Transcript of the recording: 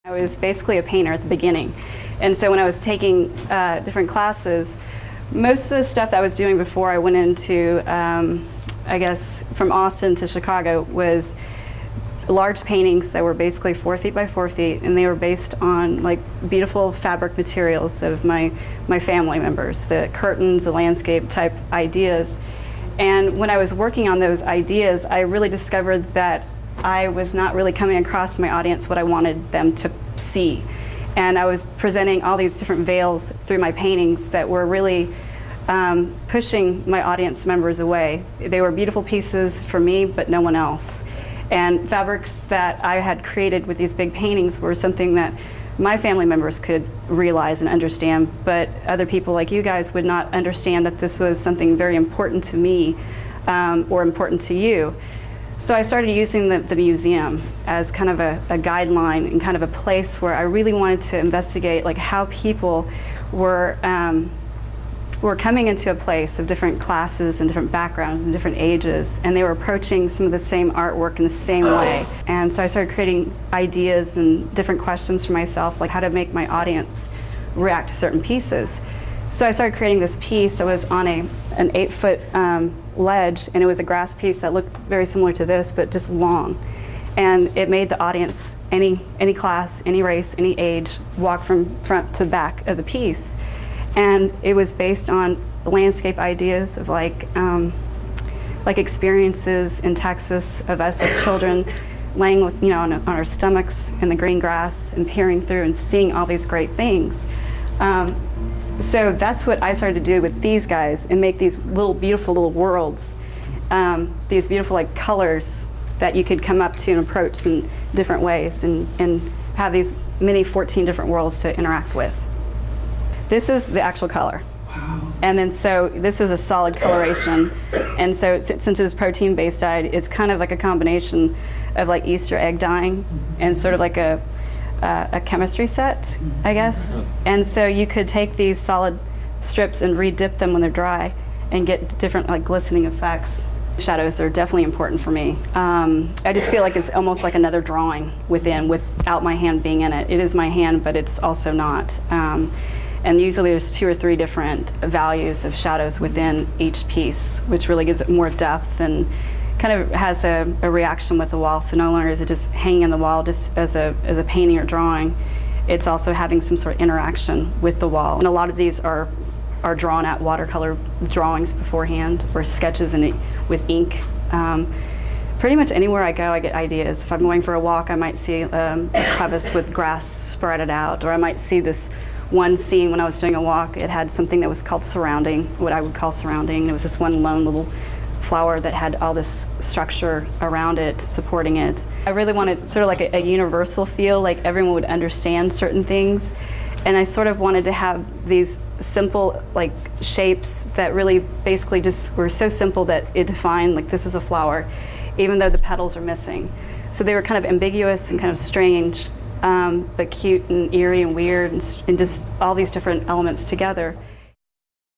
I was basically a painter at the beginning. And so when I was taking different classes, most of the stuff that I was doing before I went into, I guess, from Austin to Chicago was large paintings that were basically 4 feet by 4 feet, and they were based on like beautiful fabric materials of my family members, the curtains, the landscape type ideas. And when I was working on those ideas, I really discovered that I was not really coming across to my audience what I wanted them to see. And I was presenting all these different veils through my paintings that were really pushing my audience members away. They were beautiful pieces for me, but no one else. And fabrics that I had created with these big paintings were something that my family members could realize and understand, but other people like you guys would not understand that this was something very important to me or important to you. So I started using the museum as kind of a guideline and kind of a place where I really wanted to investigate like how people were coming into a place of different classes and different backgrounds and different ages, and they were approaching some of the same artwork in the same way. And so I started creating ideas and different questions for myself, like how to make my audience react to certain pieces. So I started creating this piece that was on an 8-foot ledge, and it was a grass piece that looked very similar to this, but just long. And it made the audience, any class, any race, any age, walk from front to back of the piece. And it was based on landscape ideas of like experiences in Texas of us as children laying with, on our stomachs in the green grass and peering through and seeing all these great things. So that's what I started to do with these guys and make these little beautiful little worlds, these beautiful like colors that you could come up to and approach in different ways and have these many 14 different worlds to interact with. This is the actual color. Wow. And then so this is a solid coloration. And so since it's protein-based dyed, it's kind of like a combination of like Easter egg dyeing and sort of like a chemistry set, I guess. And so you could take these solid strips and re-dip them when they're dry and get different like glistening effects. Shadows are definitely important for me. I just feel like it's almost like another drawing without my hand being in it. It is my hand, but it's also not. And usually there's 2 or 3 different values of shadows within each piece, which really gives it more depth and kind of has a reaction with the wall. So no longer is it just hanging on the wall just as a painting or drawing. It's also having some sort of interaction with the wall. And a lot of these are drawn out watercolor drawings beforehand or sketches with ink. Pretty much anywhere I go, I get ideas. If I'm going for a walk, I might see a crevice with grass spread out, or I might see this one scene when I was doing a walk. It had something that was called surrounding, what I would call surrounding. It was this one lone little flower that had all this structure around it, supporting it. I really wanted sort of like a universal feel, like everyone would understand certain things. And I sort of wanted to have these simple like shapes that really basically just were so simple that it defined like this is a flower, even though the petals are missing. So they were kind of ambiguous and kind of strange, but cute and eerie and weird and just all these different elements together.